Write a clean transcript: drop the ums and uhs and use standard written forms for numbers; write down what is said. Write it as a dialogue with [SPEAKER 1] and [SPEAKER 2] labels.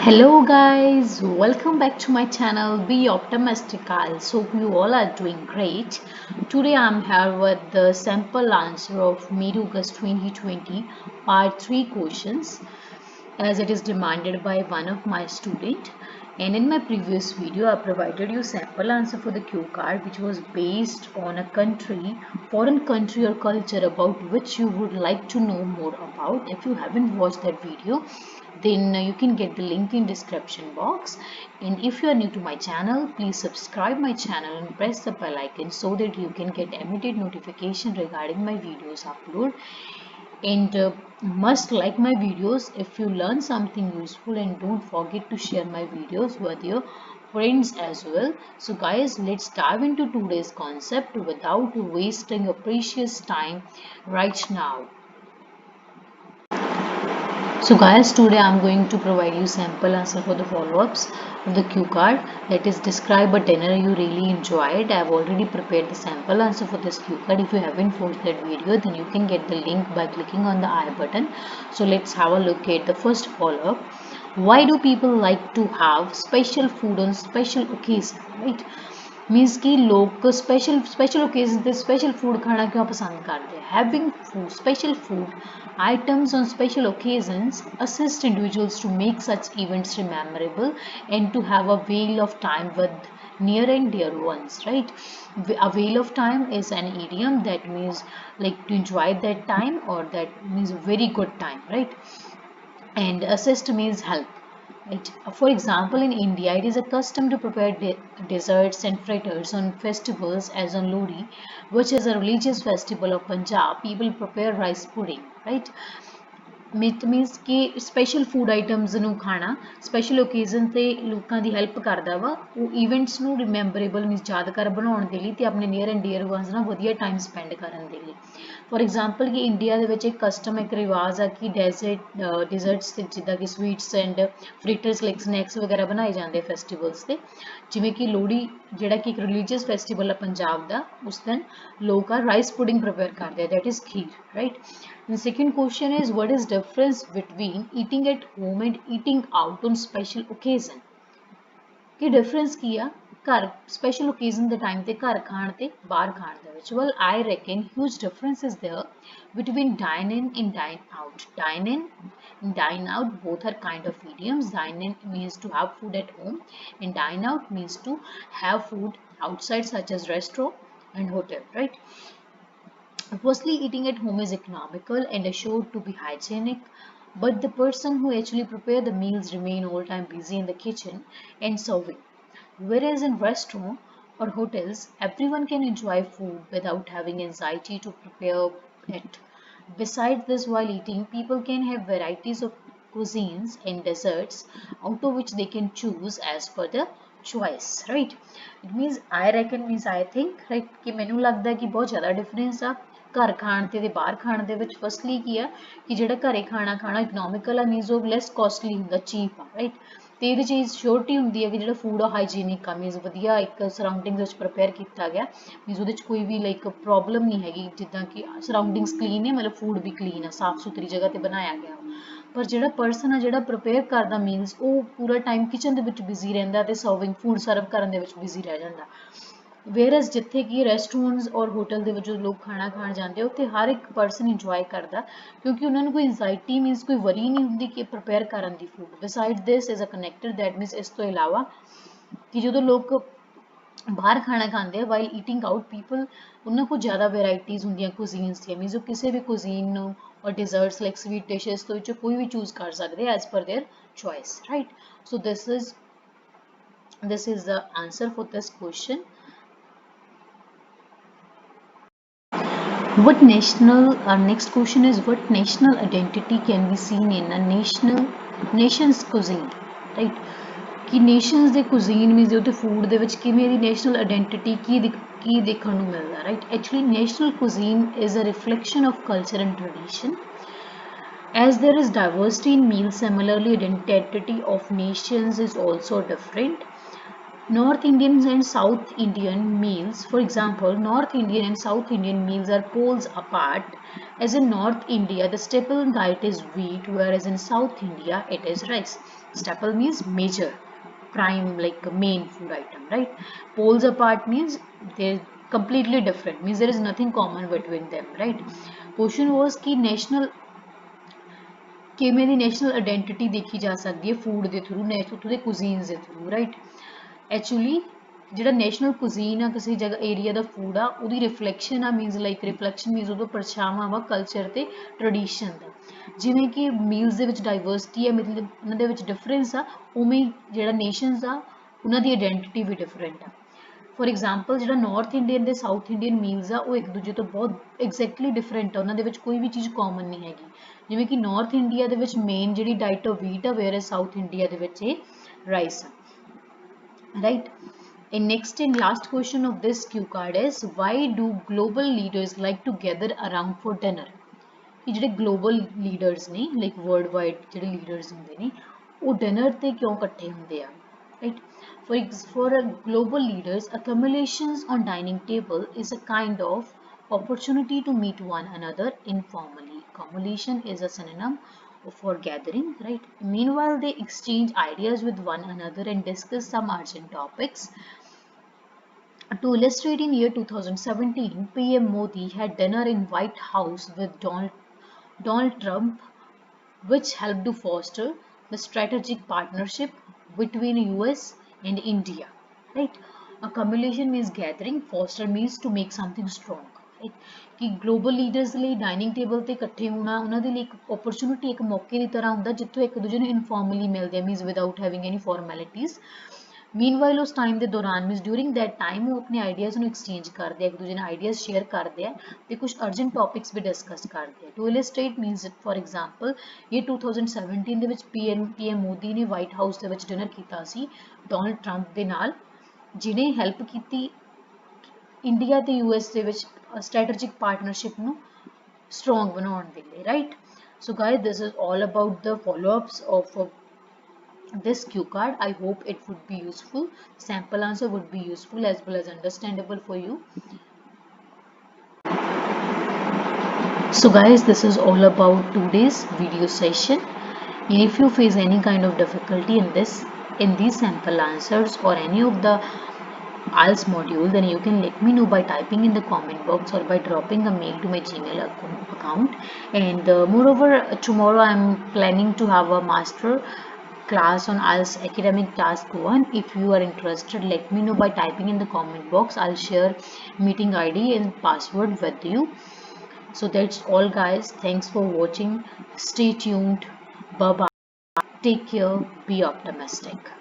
[SPEAKER 1] Hello guys, welcome back to my channel Be Optimistic. Hope you all are doing great. Today I'm here with the sample answer of Merugus 2020 part 3 questions as it is demanded by one of my student. And in my previous video I provided you sample answer for the cue card which was based on a country, foreign country or culture about which you would like to know more about. If you haven't watched that video, then you can get the link in description box. And if you are new to my channel, please subscribe my channel and press the bell icon so that you can get immediate notification regarding my videos upload. And must like my videos if you learn something useful, and don't forget to share my videos with your friends as well. So guys, let's dive into today's concept without wasting your precious time right now. So guys, today I'm going to provide you sample answer for the follow-ups of the cue card, that is describe a dinner you really enjoyed. I've already prepared the sample answer for this cue card. If you haven't watched that video, then you can get the link by clicking on the I button. So let's have a look at the first follow-up. Why do people like to have special food on special occasion, right? Means कि लोग को special occasion पे special food खाना क्यों पसंद करते हैं. Having food special food items on special occasions assist individuals to make such events memorable and to have a whale of time with near and dear ones, right? A whale of time is an idiom that means like to enjoy that time, or that means very good time, right? And assist means help. Right. For example, in India, it is a custom to prepare desserts and fritters on festivals, as on Lodi, which is a religious festival of Punjab. People prepare rice pudding, right? It means कि special food items ਨੂੰ ਖਾਣਾ special occasion ਤੇ ਲੋਕਾਂ ਦੀ help ਕਰਦਾ ਵਾ ਉਹ events ਨੂੰ rememberable means ਯਾਦਗਾਰ ਬਣਾਉਣ ਦੇ ਲਈ ਤੇ ਆਪਣੇ near and dear ones ਨਾਲ ਵਧੀਆ time spend ਕਰਨ ਦੇ ਲਈ. For example ਕਿ ਇੰਡੀਆ ਦੇ ਵਿੱਚ ਇੱਕ ਕਸਟਮ ਇੱਕ ਰਿਵਾਜ ਆ ਕਿ ਡੈਜ਼ਰਟਸ ਤੇ ਜਿੱਦਾਂ ਕਿ sweets and fritters like snacks ਵਗੈਰਾ ਬਣਾਏ ਜਾਂਦੇ festivals ਤੇ, ਜਿਵੇਂ ਕਿ ਲੋਹੜੀ ਜਿਹੜਾ ਕਿ ਇੱਕ religious festival ਆ ਪੰਜਾਬ ਦਾ, ਉਸ ਦਿਨ ਲੋਕ ਆ rice pudding prepare ਕਰਦੇ ਆ, that is kheer, right? The second question is, what is difference between eating at home and eating out on special occasion? Ki difference ਕੀ ਆ ਘਰ special occasion ਦੇ time ਤੇ ਘਰ ਖਾਣ ਤੇ ਬਾਹਰ ਖਾਣ ਦੇ ਵਿੱਚ? Well, I reckon huge difference is there between dine in and dine out. Dine in and dine out both are kind of idioms. Dine in means to have food at home, and dine out means to have food outside such as restaurant and hotel, right? Firstly, eating at home is economical and assured to be hygienic, but the person who actually prepare the meals remain all time busy in the kitchen and serving. Whereas in restaurant or hotels, everyone can enjoy food without having anxiety to prepare it. Besides this, while eating, people can have varieties of cuisines and desserts out of which they can choose as per the choice, right? It means I reckon means I think, right, कि ਮੈਨੂੰ ਲੱਗਦਾ ਕਿ ਬਹੁਤ ਜ਼ਿਆਦਾ difference ਆ ਘਰ ਖਾਣ ਤੇ ਬਾਹਰ ਖਾਣ ਦੇ ਵਿੱਚ. ਫਸਟਲੀ ਕੀ ਆ ਕਿ ਜਿਹੜਾ ਘਰੇ ਖਾਣਾ ਇਕਨੋਮਿਕਲ ਆ, ਮੀਨਸ ਉਹ ਲੈਸ ਕੋਸਟਲੀ ਹੁੰਦਾ, ਚੀਪ ਆ, ਰਾਈਟ? ਤੇ ਇਹਦੇ ਚੀਜ਼ ਸ਼ੋਰਟੀ ਹੁੰਦੀ ਹੈ ਕਿ ਜਿਹੜਾ ਫੂਡ ਆ ਹਾਈਜੀਨਿਕ ਆ, ਮੀਨਸ ਵਧੀਆ ਇੱਕ ਸਰਾਊਂਡਿੰਗ ਵਿੱਚ ਪ੍ਰਪੇਅਰ ਕੀਤਾ ਗਿਆ, ਮੀਨਸ ਉਹਦੇ 'ਚ ਕੋਈ ਵੀ ਲਾਈਕ ਪ੍ਰੋਬਲਮ ਨਹੀਂ ਹੈਗੀ, ਜਿੱਦਾਂ ਕਿ ਸਰਾਊਂਡਿੰਗਸ ਕਲੀਨ ਹੈ, ਮਤਲਬ ਫੂਡ ਵੀ ਕਲੀਨ ਆ, ਸਾਫ ਸੁਥਰੀ ਜਗ੍ਹਾ ਤੇ ਬਣਾਇਆ ਗਿਆ. ਪਰ ਜਿਹੜਾ ਪਰਸਨ ਆ ਜਿਹੜਾ ਪ੍ਰਪੇਅਰ ਕਰਦਾ ਮੀਨਸ ਉਹ ਪੂਰਾ ਟਾਈਮ ਕਿਚਨ ਦੇ ਵਿੱਚ ਬਿਜ਼ੀ ਰਹਿੰਦਾ ਤੇ ਸਰਵਿੰਗ ਫੂਡ ਸਰਵ ਕਰਨ ਦੇ ਵਿੱਚ ਬਿਜ਼ੀ ਰਹਿ ਜਾਂਦਾ. ਵੇਅਰਐਜ਼ ਜਿੱਥੇ ਕਿ ਰੈਸਟੋਰੈਂਟਸ ਔਰ ਹੋਟਲ ਦੇ ਵਿੱਚ ਜੋ ਲੋਕ ਖਾਣਾ ਖਾਣ ਜਾਂਦੇ ਆ ਉੱਥੇ ਹਰ ਇੱਕ ਪਰਸਨ ਇੰਜੋਏ ਕਰਦਾ, ਕਿਉਂਕਿ ਉਹਨਾਂ ਨੂੰ ਕੋਈ ਐਂਜ਼ਾਈਟੀ ਮੀਨਸ ਕੋਈ ਵਰੀ ਨਹੀਂ ਹੁੰਦੀ ਕਿ ਪ੍ਰਪੇਅਰ ਕਰਨ ਦੀ food. Beside this is a connected, that means ਇਸ ਤੋਂ ਇਲਾਵਾ ਕਿ ਜਦੋਂ ਲੋਕ ਬਾਹਰ ਖਾਣਾ ਖਾਂਦੇ ਆ ਵਾਈਲ ਈਟਿੰਗ ਆਊਟ, ਪੀਪਲ ਉਹਨਾਂ ਕੋਲ ਜ਼ਿਆਦਾ ਵੈਰਾਈਟੀਜ਼ ਹੁੰਦੀਆਂ ਕੁਜ਼ੀਨਸ ਦੀਆਂ, ਮੀਨਸ ਉਹ ਕਿਸੇ ਵੀ ਕੁਜ਼ੀਨ ਨੂੰ ਔਰ ਡਿਜ਼ਰਟਸ ਲਾਈਕ ਸਵੀਟ ਡਿਸ਼ਸ ਤੋਂ ਵਿੱਚੋਂ ਕੋਈ ਵੀ ਚੂਜ਼ ਕਰ ਸਕਦੇ as per there choice, right? So this is the answer for this question. What national, our next question is, what national identity can be seen in a nation's cuisine, right? कि nations ਦੇ cuisine means ਉਹਦੇ food ਦੇ ਵਿੱਚ ਕਿਵੇਂ ਦੀ national identity ਕੀ ਦੇਖਣ ਨੂੰ ਮਿਲਦਾ, right? Actually, national cuisine is a reflection of culture and tradition. As there is diversity in meals, similarly, identity of nations is also different. North Indian and South Indian meals, for example, North Indian and South Indian meals are poles apart. As in North India, the staple diet is wheat, whereas in South India, it is rice. Staple means major, prime, like main food item, right? Poles apart means they're completely different, means there is nothing common between them, right? Question was कि national ਕਿਵੇਂ ਦੀ national identity ਦੇਖੀ ਜਾ ਸਕਦੀ ਹੈ food ਦੇ through ਉੱਥੋਂ ਦੇ cuisines ਦੇ ਥਰੂ ਰਾਈਟ ਐਕਚੁਅਲੀ ਜਿਹੜਾ ਨੈਸ਼ਨਲ ਕੁਜ਼ੀਨ ਆ ਕਿਸੇ ਜਗ੍ਹਾ ਏਰੀਆ ਦਾ ਫੂਡ ਆ ਉਹਦੀ ਰਿਫਲੈਕਸ਼ਨ ਆ ਮੀਨਸ ਲਾਈਕ ਰਿਫਲੈਕਸ਼ਨ ਮੀਨਸ ਉਹਦਾ ਪਰਛਾਵਾਂ ਵਾ ਕਲਚਰ ਤੇ ਟ੍ਰੈਡੀਸ਼ਨ ਦਾ ਜਿਵੇਂ ਕਿ ਮੀਲਸ ਦੇ ਵਿੱਚ ਡਾਈਵਰਸਿਟੀ ਹੈ ਮਤਲਬ ਉਹਨਾਂ ਦੇ ਵਿੱਚ ਡਿਫਰੈਂਸ ਆ ਉਵੇਂ ਜਿਹੜਾ ਨੇਸ਼ਨਸ ਆ ਉਹਨਾਂ ਦੀ ਆਇਡੈਂਟੀਟੀ ਵੀ ਡਿਫਰੈਂਟ ਆ ਫੋਰ ਐਗਜ਼ਾਮਪਲ ਜਿਹੜਾ ਨਾਰਥ ਇੰਡੀਅਨ ਤੇ ਸਾਊਥ ਇੰਡੀਅਨ ਮੀਲਸ ਆ ਉਹ ਇੱਕ ਦੂਜੇ ਤੋਂ ਬਹੁਤ ਐਗਜ਼ੈਕਟਲੀ ਡਿਫਰੈਂਟ ਆ ਉਹਨਾਂ ਦੇ ਵਿੱਚ ਕੋਈ ਵੀ ਚੀਜ਼ ਕਾਮਨ ਨਹੀਂ ਹੈਗੀ ਜਿਵੇਂ ਕਿ ਨਾਰਥ ਇੰਡੀਆ ਦੇ ਵਿੱਚ ਮੇਨ ਜਿਹੜੀ ਡਾਈਟ ਆ ਵੀਟ ਆ ਵੇਅਰ ਸਾਊਥ ਇੰਡੀਆ ਦੇ ਵਿੱਚ ਇਹ ਰਾਈਸ ਆ right. And next and last question of this cue card is why do global leaders like to gather around for dinner? ਕਿ ਜਿਹੜੇ global leaders ਨੇ like worldwide ਜਿਹੜੇ leaders ਹੁੰਦੇ ਨੇ ਉਹ dinner ਤੇ ਕਿਉਂ ਇਕੱਠੇ ਹੁੰਦੇ ਆ right for global leaders accumulations on dining table is a kind of opportunity to meet one another informally. Accumulation is a synonym for gathering, right? Meanwhile, they exchange ideas with one another and discuss some urgent topics. To illustrate, in year 2017, PM Modi had dinner in White House with Donald Trump, which helped to foster the strategic partnership between US and India, right? Accumulation means gathering, foster means to make something strong. ਕਿ global leaders ਲਈ dining table ਤੇ ਇਕੱਠੇ ਹੋਣਾ ਉਹਨਾਂ ਦੇ ਲਈ ਇੱਕ opportunity ਇੱਕ ਮੌਕੇ ਦੀ ਤਰ੍ਹਾਂ ਹੁੰਦਾ ਜਿੱਥੋਂ ਇੱਕ ਦੂਜੇ ਨੂੰ ਇਨਫੋਰਮਲੀ ਮਿਲਦੇ ਆ ਮੀਨਸ ਵਿਦਆਊਟ ਹੈਵਿੰਗ ਐਨੀ ਫਾਰਮੈਲਿਟੀਜ਼ ਮੀਨਵਾਈਲ ਉਸ ਟਾਈਮ ਦੇ ਦੌਰਾਨ ਮੀਨਸ ਡਿਊਰਿੰਗ ਦੈਟ ਟਾਈਮ ਉਹ ਆਪਣੇ ਆਈਡੀਆਜ਼ ਨੂੰ ਐਕਸਚੇਂਜ ਕਰਦੇ ਆ ਇੱਕ ਦੂਜੇ ਨਾਲ ਆਈਡੀਆਜ਼ ਸ਼ੇਅਰ ਕਰਦੇ ਆ ਤੇ ਕੁਝ ਅਰਜੈਂਟ ਟੌਪਿਕਸ ਵੀ ਡਿਸਕਸ ਕਰਦੇ ਆ ਟੂ ਇਲਸਟ੍ਰੇਟ ਮੀਨਸ ਫॉर ਐਗਜ਼ਾਮਪਲ ਇਹ 2017 ਦੇ ਵਿੱਚ ਪੀਐਮ ਮੋਦੀ ਨੇ ਵਾਈਟ ਹਾਊਸ ਦੇ ਵਿੱਚ ਡਿਨਰ ਕੀਤਾ ਸੀ ਡੋਨਲਡ ਟਰੰਪ ਦੇ ਨਾਲ ਜਿਹਨੇ ਹੈਲਪ ਕੀਤੀ ਇੰਡੀਆ ਤੇ ਯੂਐਸ ਦੇ ਵਿੱਚ strategic partnership ਨੂੰ strong ਬਣਾਉਣ ਦੇ ਲਈ right so guys this is all about the follow-ups of this cue card. I hope it would be useful. Sample answer would be useful as well as understandable for you. So guys this is all about today's video session and if you face any kind of difficulty in these sample answers or any of the IELTS module, then you can let me know by typing in the comment box or by dropping a mail to my Gmail account. And moreover, tomorrow I am planning to have a master class on IELTS Academic Task 1. If you are interested, let me know by typing in the comment box. I'll share meeting ID and password with you. So that's all guys. Thanks for watching. Stay tuned. Bye bye. Take care. Be optimistic.